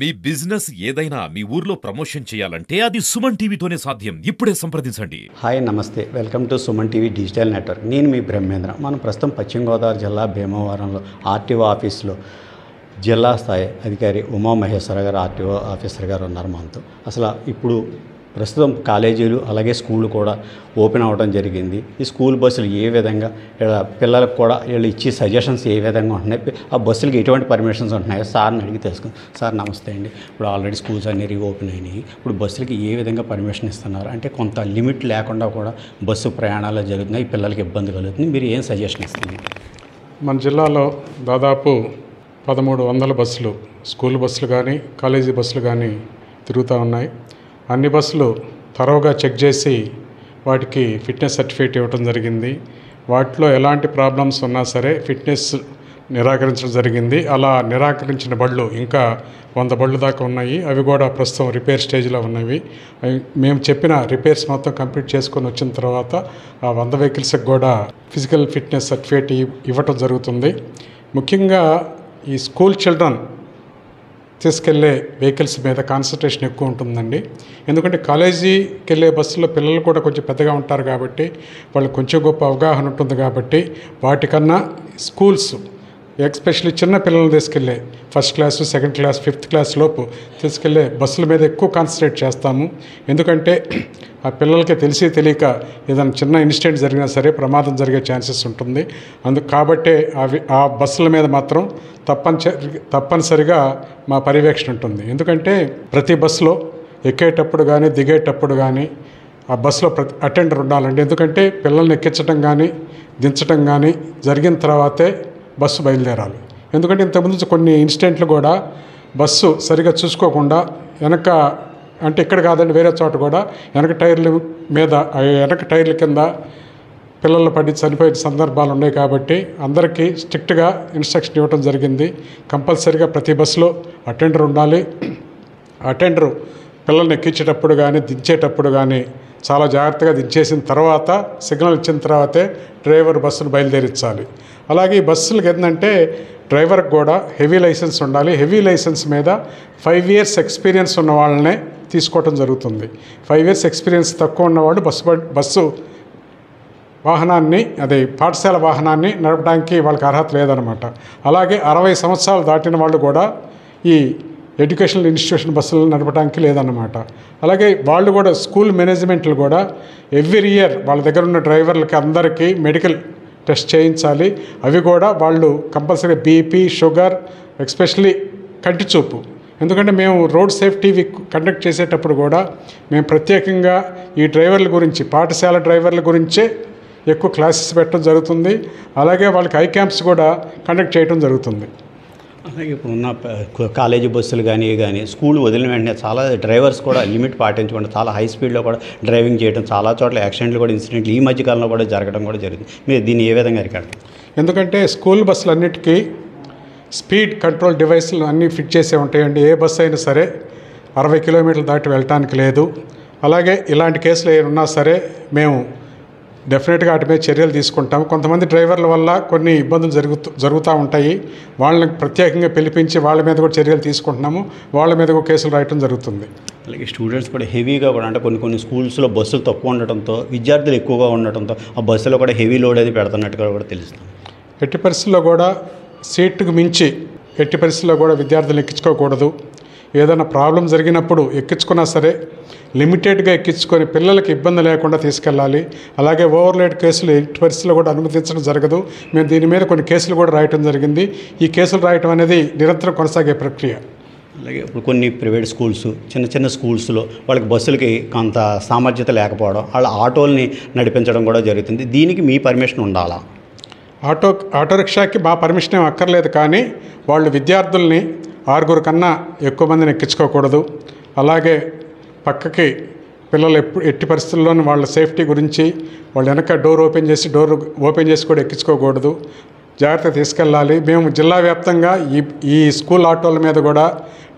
మీ business ఏదైనా మీ ఊర్లో promotion చేయాలంటే అది సుమన్ టీవీతోనే సాధ్యం. ఇప్పుడే సంప్రదించండి. హాయ్ నమస్తే, welcome to Suman TV digital network. నేను మీ బ్రహ్మేంద్ర. మనం ప్రస్తుతం పశ్చిమ గోదావరి జిల్లా భీమవరంలో ఆర్టీఓ ఆఫీస్లో జిల్లా స్థాయి అధికారి ఉమామహేశ్వర గారు ఆర్టీఓ ఆఫీసర్ గారు ఉన్నారు మనతో. అసలు ఇప్పుడు ప్రస్తుతం కాలేజీలు అలాగే స్కూళ్ళు కూడా ఓపెన్ అవ్వడం జరిగింది. ఈ స్కూల్ బస్సులు ఏ విధంగా పిల్లలకు కూడా వీళ్ళు ఇచ్చే సజెషన్స్ ఏ విధంగా ఉంటున్నాయి, ఆ బస్సులకి ఎటువంటి పర్మిషన్స్ ఉంటున్నాయో సార్ని అడిగి తెలుసుకుందాం. సార్ నమస్తే అండి. ఇప్పుడు ఆల్రెడీ స్కూల్స్ అన్నీ రీఓపెన్ అయినాయి. ఇప్పుడు బస్సులకి ఏ విధంగా పర్మిషన్ ఇస్తున్నారు? అంటే కొంత లిమిట్ లేకుండా కూడా బస్సు ప్రయాణాలు జరుగుతున్నాయి, పిల్లలకి ఇబ్బంది కలుగుతుంది. మీరు ఏం సజెషన్ ఇస్తుంది? మన జిల్లాలో దాదాపు 1300 బస్సులు, స్కూల్ బస్సులు కానీ కాలేజీ బస్సులు కానీ తిరుగుతూ ఉన్నాయి. అన్ని బస్సులు తరోగా చెక్ చేసి వాటికి ఫిట్నెస్ సర్టిఫికేట్ ఇవ్వడం జరిగింది. వాటిలో ఎలాంటి ప్రాబ్లమ్స్ ఉన్నా సరే ఫిట్నెస్ నిరాకరించడం జరిగింది. అలా నిరాకరించిన బళ్ళు ఇంకా 100 బళ్ళు దాకా ఉన్నాయి. అవి కూడా ప్రస్తుతం రిపేర్ స్టేజ్లో ఉన్నవి. మేము చెప్పిన రిపేర్స్ మొత్తం కంప్లీట్ చేసుకొని వచ్చిన తర్వాత ఆ 100 వెహికల్స్కి కూడా ఫిజికల్ ఫిట్నెస్ సర్టిఫికేట్ ఇవ్వటం జరుగుతుంది. ముఖ్యంగా ఈ స్కూల్ చిల్డ్రన్ తీసుకెళ్లే వెహికల్స్ మీద కాన్సన్ట్రేషన్ ఎక్కువ ఉంటుందండి. ఎందుకంటే కాలేజీకి వెళ్ళే బస్సులో పిల్లలు కూడా కొంచెం పెద్దగా ఉంటారు కాబట్టి వాళ్ళకి కొంచెం గొప్ప అవగాహన ఉంటుంది కాబట్టి వాటికన్నా స్కూల్స్ ఎస్పెషల్లీ చిన్న పిల్లల్ని తీసుకెళ్ళే first class, second class, 5th class లోపు తీసుకెళ్లే బస్సుల మీద ఎక్కువ కాన్సన్ట్రేట్ చేస్తాము. ఎందుకంటే ఆ పిల్లలకి తెలిసి తెలియక ఏదైనా చిన్న ఇన్సిడెంట్ జరిగినా సరే ప్రమాదం జరిగే ఛాన్సెస్ ఉంటుంది. కాబట్టే ఆ బస్సుల మీద మాత్రం తప్పనిసరిగా మా పర్యవేక్షణ ఉంటుంది. ఎందుకంటే ప్రతి బస్సులో ఎక్కేటప్పుడు కానీ దిగేటప్పుడు కానీ ఆ బస్సులో అటెండర్ ఉండాలండి. ఎందుకంటే పిల్లల్ని ఎక్కించడం కానీ దించడం కానీ జరిగిన తర్వాతే బస్సు బయలుదేరాలి. ఎందుకంటే ఇంతకుముందు కొన్ని ఇన్సిడెంట్లు కూడా బస్సు సరిగా చూసుకోకుండా వెనక, అంటే ఇక్కడ కాదండి వేరే చోట కూడా వెనక టైర్ల మీద, వెనక టైర్ల కింద పిల్లలు పడి చనిపోయే సందర్భాలు ఉన్నాయి. కాబట్టి అందరికీ స్ట్రిక్ట్గా ఇన్స్ట్రక్షన్ ఇవ్వడం జరిగింది. కంపల్సరీగా ప్రతి బస్సులో అటెండర్ ఉండాలి. అటెండరు పిల్లల్ని ఎక్కించేటప్పుడు కానీ దించేటప్పుడు కానీ చాలా జాగ్రత్తగా దించేసిన తర్వాత సిగ్నల్ ఇచ్చిన తర్వాతే డ్రైవర్ బస్సును బయలుదేరించాలి. అలాగే ఈ బస్సులకు ఏంటంటే డ్రైవర్కి కూడా హెవీ లైసెన్స్ ఉండాలి. హెవీ లైసెన్స్ మీద 5 years ఎక్స్పీరియన్స్ ఉన్న వాళ్ళనే తీసుకోవటం జరుగుతుంది. 5 years ఎక్స్పీరియన్స్ తక్కువ ఉన్నవాడు బస్సు వాహనాన్ని, అదే పాఠశాల వాహనాన్ని నడపడానికి వాళ్ళకి అర్హత లేదనమాట. అలాగే 60 సంవత్సరాలు దాటిన వాళ్ళు కూడా ఈ ఎడ్యుకేషనల్ ఇన్స్టిట్యూషన్ బస్సులను నడపడానికి లేదన్నమాట. అలాగే వాళ్ళు కూడా స్కూల్ మేనేజ్మెంట్లు కూడా ఎవ్రీ ఇయర్ వాళ్ళ దగ్గర ఉన్న డ్రైవర్లకి అందరికీ మెడికల్ టెస్ట్ చేయించాలి. అవి కూడా వాళ్ళు కంపల్సరీ బీపీ, షుగర్, ఎస్పెషల్లీ కంటి చూపు. ఎందుకంటే మేము రోడ్ సేఫ్టీ వీక్ కండక్ట్ చేసేటప్పుడు కూడా మేము ప్రత్యేకంగా ఈ డ్రైవర్ల గురించి, పాఠశాల డ్రైవర్ల గురించే ఎక్కువ క్లాసెస్ పెట్టడం జరుగుతుంది. అలాగే వాళ్ళకి ఐ క్యాంప్స్ కూడా కండక్ట్ చేయడం జరుగుతుంది. అలాగే ఇప్పుడున్న కాలేజీ బస్సులు కానీ స్కూల్ వదిలిన వెంటనే చాలా డ్రైవర్స్ కూడా లిమిట్ పాటించకుండా చాలా హై స్పీడ్లో కూడా డ్రైవింగ్ చేయడం, చాలా చోట్ల యాక్సిడెంట్లు కూడా, ఇన్సిడెంట్లు ఈ మధ్యకాలంలో కూడా జరగడం కూడా జరిగింది. మీరు దీన్ని ఏ విధంగా అరికడతారు? ఎందుకంటే స్కూల్ బస్సులన్నిటికీ స్పీడ్ కంట్రోల్ డివైస్లు అన్నీ ఫిట్ చేసే ఉంటాయండి. ఏ బస్సు అయినా సరే 60 కిలోమీటర్లు దాటి వెళ్ళటానికి లేదు. అలాగే ఇలాంటి కేసులు ఏమన్నా సరే మేము డెఫినెట్గా వాటి మీద చర్యలు తీసుకుంటాము. కొంతమంది డ్రైవర్ల వల్ల కొన్ని ఇబ్బందులు జరుగుతూ ఉంటాయి. వాళ్ళని ప్రత్యేకంగా పిలిపించి వాళ్ళ మీద కూడా చర్యలు తీసుకుంటున్నాము. వాళ్ళ మీద కూడా కేసులు రాయటం జరుగుతుంది. అలాగే స్టూడెంట్స్ కూడా హెవీగా కూడా, అంటే కొన్ని స్కూల్స్లో బస్సులు తక్కువ ఉండటంతో విద్యార్థులు ఎక్కువగా ఉండటంతో ఆ బస్సులో కూడా హెవీ లోడ్ అది పెడుతున్నట్టుగా కూడా తెలుస్తుంది. ఎట్టి పరిస్థితుల్లో కూడా సీటుకు మించి ఎట్టి పరిస్థితుల్లో కూడా విద్యార్థులు ఎక్కించుకోకూడదు. ఏదైనా ప్రాబ్లం జరిగినప్పుడు ఎక్కించుకున్నా సరే లిమిటెడ్గా ఎక్కించుకొని పిల్లలకి ఇబ్బంది లేకుండా తీసుకెళ్ళాలి. అలాగే ఓవర్లోడ్ కేసులు ఎట్టి పరిస్థితుల్లో కూడా అనుమతించడం జరగదు. మేము దీని మీద కొన్ని కేసులు కూడా రాయటం జరిగింది. ఈ కేసులు రాయటం అనేది నిరంతరం కొనసాగే ప్రక్రియ. అలాగే ఇప్పుడు కొన్ని ప్రైవేట్ స్కూల్స్, చిన్న స్కూల్స్లో వాళ్ళకి బస్సులకి కొంత సామర్థ్యత లేకపోవడం, వాళ్ళ ఆటోల్ని నడిపించడం కూడా జరుగుతుంది. దీనికి మీ పర్మిషన్ ఉండాలా? ఆటో రిక్షాకి మా పర్మిషన్ ఏం అక్కర్లేదు. కానీ వాళ్ళు విద్యార్థుల్ని 6 కన్నా ఎక్కువ మందిని ఎక్కించుకోకూడదు. అలాగే పక్కకి పిల్లలు ఎట్టి పరిస్థితుల్లోనూ వాళ్ళ సేఫ్టీ గురించి వాళ్ళు వెనక డోర్ ఓపెన్ చేసి కూడా ఎక్కించుకోకూడదు. జాగ్రత్త తీసుకెళ్ళాలి. మేము జిల్లా వ్యాప్తంగా ఈ స్కూల్ ఆటోల మీద కూడా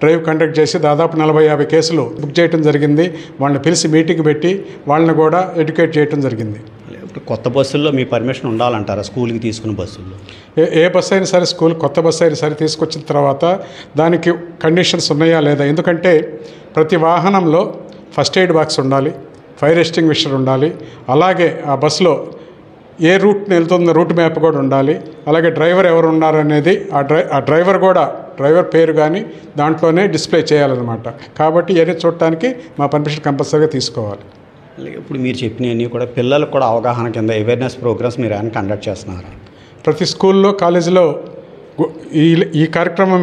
డ్రైవ్ కండక్ట్ చేసి దాదాపు 40-50 కేసులు బుక్ చేయడం జరిగింది. వాళ్ళని పిలిచి మీటింగ్ పెట్టి వాళ్ళని కూడా ఎడ్యుకేట్ చేయడం జరిగింది. ఇప్పుడు కొత్త బస్సుల్లో మీ పర్మిషన్ ఉండాలంటారా స్కూల్కి తీసుకున్న బస్సుల్లో? ఏ బస్సు అయినా సరే స్కూల్ కొత్త బస్సు అయినా సరే తీసుకొచ్చిన తర్వాత దానికి కండిషన్స్ ఉన్నాయా లేదా, ఎందుకంటే ప్రతి వాహనంలో ఫస్ట్ ఎయిడ్ బాక్స్ ఉండాలి, ఫైర్ ఎక్స్టింగ్విషర్ ఉండాలి, అలాగే ఆ బస్సులో ఏ రూట్ వెళ్తుందో రూట్ మ్యాప్ కూడా ఉండాలి, అలాగే డ్రైవర్ ఎవరు ఉన్నారు అనేది ఆ డ్రైవర్ పేరు కానీ దాంట్లోనే డిస్ప్లే చేయాలన్నమాట. కాబట్టి ఇవన్నీ చూడటానికి మా పర్మిషన్ కంపల్సరీగా తీసుకోవాలి. అలాగే ఇప్పుడు మీరు చెప్పినవన్నీ కూడా పిల్లలకు కూడా అవగాహన కింద అవేర్నెస్ ప్రోగ్రామ్స్ మీరు ఏమైనా కండక్ట్ చేస్తున్నారా? ప్రతి స్కూల్లో కాలేజీలో ఈ కార్యక్రమాల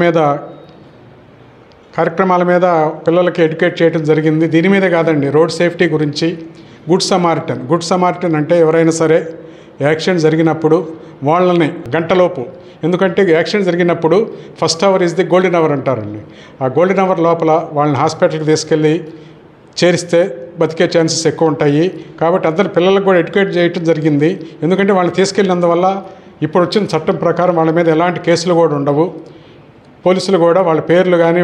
మీద పిల్లలకి ఎడ్యుకేట్ చేయడం జరిగింది. దీని మీద కాదండి, రోడ్ సేఫ్టీ గురించి గుడ్ సమారిటన్ అంటే ఎవరైనా సరే యాక్సిడెంట్ జరిగినప్పుడు వాళ్ళని గంటలోపు, ఎందుకంటే యాక్సిడెంట్ జరిగినప్పుడు first hour is the golden hour అంటారండి. ఆ గోల్డెన్ అవర్ లోపల వాళ్ళని హాస్పిటల్కి తీసుకెళ్ళి చేరిస్తే బతికే ఛాన్సెస్ ఎక్కువ ఉంటాయి. కాబట్టి అందరి పిల్లలకు కూడా ఎడ్యుకేట్ చేయడం జరిగింది. ఎందుకంటే వాళ్ళని తీసుకెళ్ళినందువల్ల ఇప్పుడు వచ్చిన చట్టం ప్రకారం వాళ్ళ మీద ఎలాంటి కేసులు కూడా ఉండవు. పోలీసులు కూడా వాళ్ళ పేర్లు కానీ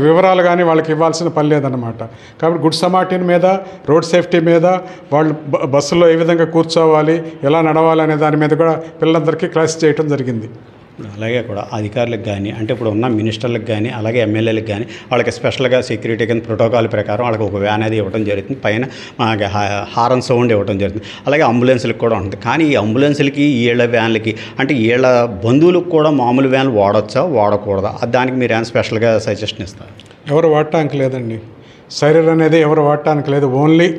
వివరాలు కానీ వాళ్ళకి ఇవ్వాల్సిన పని లేదన్నమాట. కాబట్టి గుడ్ సమార్టిన్ మీద, రోడ్ సేఫ్టీ మీద, వాళ్ళు బస్సులో ఏ విధంగా కూర్చోవాలి, ఎలా నడవాలి అనే దాని మీద కూడా పిల్లలందరికీ క్లాస్ చేయడం జరిగింది. అలాగే కూడా అధికారులకు కానీ, అంటే ఇప్పుడు ఉన్న మినిస్టర్లకు కానీ, అలాగే ఎమ్మెల్యేలకు కానీ వాళ్ళకి స్పెషల్గా సెక్యూరిటీ కింద ప్రోటోకాల్ ప్రకారం వాళ్ళకి ఒక వ్యాన్ అది ఇవ్వడం జరుగుతుంది, పైన మనకి హారన్ సౌండ్ ఇవ్వడం జరుగుతుంది. అలాగే అంబులెన్స్లకు కూడా ఉంటుంది. కానీ ఈ అంబులెన్స్లకి, వీళ్ళ వ్యాన్లకి, అంటే వీళ్ళ బంధువులకు కూడా మామూలు వ్యాన్లు వాడచ్చా వాడకూడదా, దానికి మీరు ఏమైనా స్పెషల్గా సజెషన్ ఇస్తారు? ఎవరు వాడటానికి లేదండి, సైరన్ అనేది ఎవరు వాడటానికి లేదు. ఓన్లీ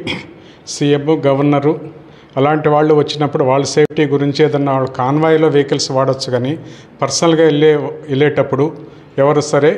సీఎం, గవర్నరు అలాంటి వాళ్ళు వచ్చినప్పుడు వాళ్ళ సేఫ్టీ గురించి ఏదన్నా వాళ్ళు కాన్వాయ్లో వెహికల్స్ వాడచ్చు. కానీ పర్సనల్గా వెళ్ళేటప్పుడు ఎవరు సరే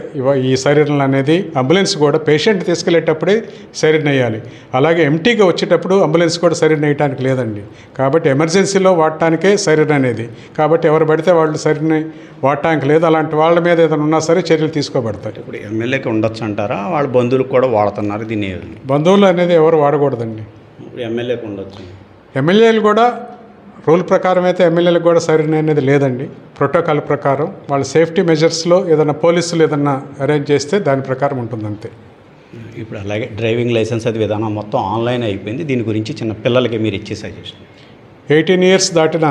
ఈ సైరన్లు అనేది, అంబులెన్స్ కూడా పేషెంట్ తీసుకెళ్ళేటప్పుడే సైరన్ వేయాలి. అలాగే ఎంటీగా వచ్చేటప్పుడు అంబులెన్స్ కూడా సైరన్ వేయడానికి లేదండి. కాబట్టి ఎమర్జెన్సీలో వాడటానికే సైరన్ అనేది. కాబట్టి ఎవరు పడితే వాళ్ళు సైరన్ వాడటానికి లేదు. అలాంటి వాళ్ళ మీద ఏదైనా ఉన్నా సరే చర్యలు తీసుకోబడతాయి. ఇప్పుడు ఎమ్మెల్యేకి ఉండొచ్చు అంటారా, వాళ్ళ బంధువులకు కూడా వాడుతున్నారు దీన్ని? బంధువులు అనేది ఎవరు వాడకూడదండి. ఇప్పుడు ఎమ్మెల్యేకి ఉండొచ్చు. ఎమ్మెల్యేలు కూడా రూల్ ప్రకారం అయితే ఎమ్మెల్యేలకు కూడా సరైన అనేది లేదండి. ప్రోటోకాల్ ప్రకారం వాళ్ళ సేఫ్టీ మెజర్స్లో ఏదైనా పోలీసులు ఏదన్నా అరేంజ్ చేస్తే దాని ప్రకారం ఉంటుంది అంతే. ఇప్పుడు అలాగే డ్రైవింగ్ లైసెన్స్ అది విధానం మొత్తం ఆన్లైన్ అయిపోయింది. దీని గురించి చిన్న పిల్లలకి మీరు ఇచ్చే సజెషన్? 18 years దాటిన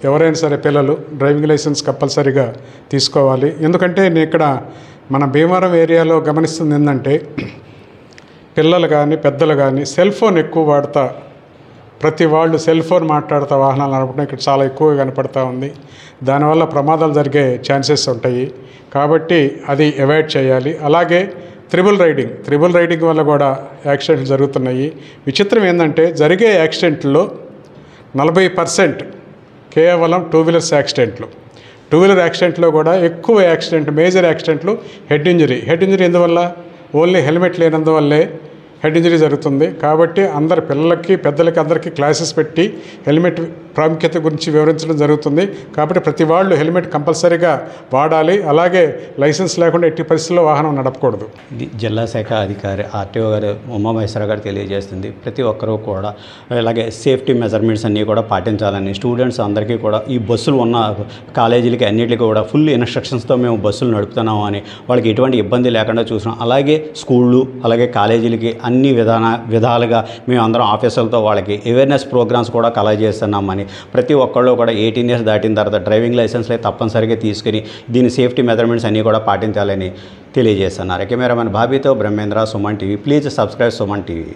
ఎవరైనా సరే పిల్లలు డ్రైవింగ్ లైసెన్స్ కంపల్సరీగా తీసుకోవాలి. ఎందుకంటే నేను ఇక్కడ మన భీమవరం ఏరియాలో గమనిస్తుంది ఏంటంటే పిల్లలు కానీ పెద్దలు కానీ సెల్ ఫోన్ ఎక్కువ వాడుతా, ప్రతి వాళ్ళు సెల్ ఫోన్ మాట్లాడుతూ వాహనాలు నడపడం ఇక్కడ చాలా ఎక్కువగా కనపడుతూ ఉంది. దానివల్ల ప్రమాదాలు జరిగే ఛాన్సెస్ ఉంటాయి. కాబట్టి అది అవాయిడ్ చేయాలి. అలాగే త్రిబుల్ రైడింగ్ వల్ల కూడా యాక్సిడెంట్లు జరుగుతున్నాయి. విచిత్రం ఏంటంటే జరిగే యాక్సిడెంట్లో 40% కేవలం టూ వీలర్ యాక్సిడెంట్లో కూడా ఎక్కువ మేజర్ యాక్సిడెంట్లు హెడ్ ఇంజరీ ఎందువల్ల? ఓన్లీ హెల్మెట్ లేనందువల్లే హెడ్ ఇంజరీ జరుగుతుంది. కాబట్టి అందరి పిల్లలకి, పెద్దలకి, అందరికీ క్లాసెస్ పెట్టి హెల్మెట్ ప్రాముఖ్యత గురించి వివరించడం జరుగుతుంది. కాబట్టి ప్రతి వాళ్ళు హెల్మెట్ కంపల్సరీగా వాడాలి. అలాగే లైసెన్స్ లేకుండా ఎట్టి పరిస్థితుల్లో వాహనం నడపకూడదు. ఇది జిల్లా శాఖ అధికారి ఆర్టీఓ గారు ఉమామహేశ్వర గారు తెలియజేస్తుంది. ప్రతి ఒక్కరూ కూడా ఇలాగే సేఫ్టీ మెజర్మెంట్స్ అన్నీ కూడా పాటించాలని, స్టూడెంట్స్ అందరికీ కూడా ఈ బస్సులు ఉన్న కాలేజీలకి అన్నిటికీ కూడా ఫుల్ ఇన్స్ట్రక్షన్స్తో మేము బస్సులు నడుపుతున్నాము అని వాళ్ళకి ఎటువంటి ఇబ్బంది లేకుండా చూసినాం. అలాగే స్కూళ్ళు, అలాగే కాలేజీలకి అన్ని విధాలుగా మేము అందరం ఆఫీసులతో వాళ్ళకి అవేర్నెస్ ప్రోగ్రామ్స్ కూడా కలెక్ట్ చేస్తున్నామని, ప్రతి ఒక్కళ్ళు కూడా 18 years దాటిన తర్వాత డ్రైవింగ్ లైసెన్స్లే తప్పనిసరిగా తీసుకుని దీని సేఫ్టీ మెజర్మెంట్స్ అన్నీ కూడా పాటించాలని తెలియజేస్తున్నారు. కెమెరామెన్ బాబీతో Brahmendra, Suman TV. Please subscribe Suman TV.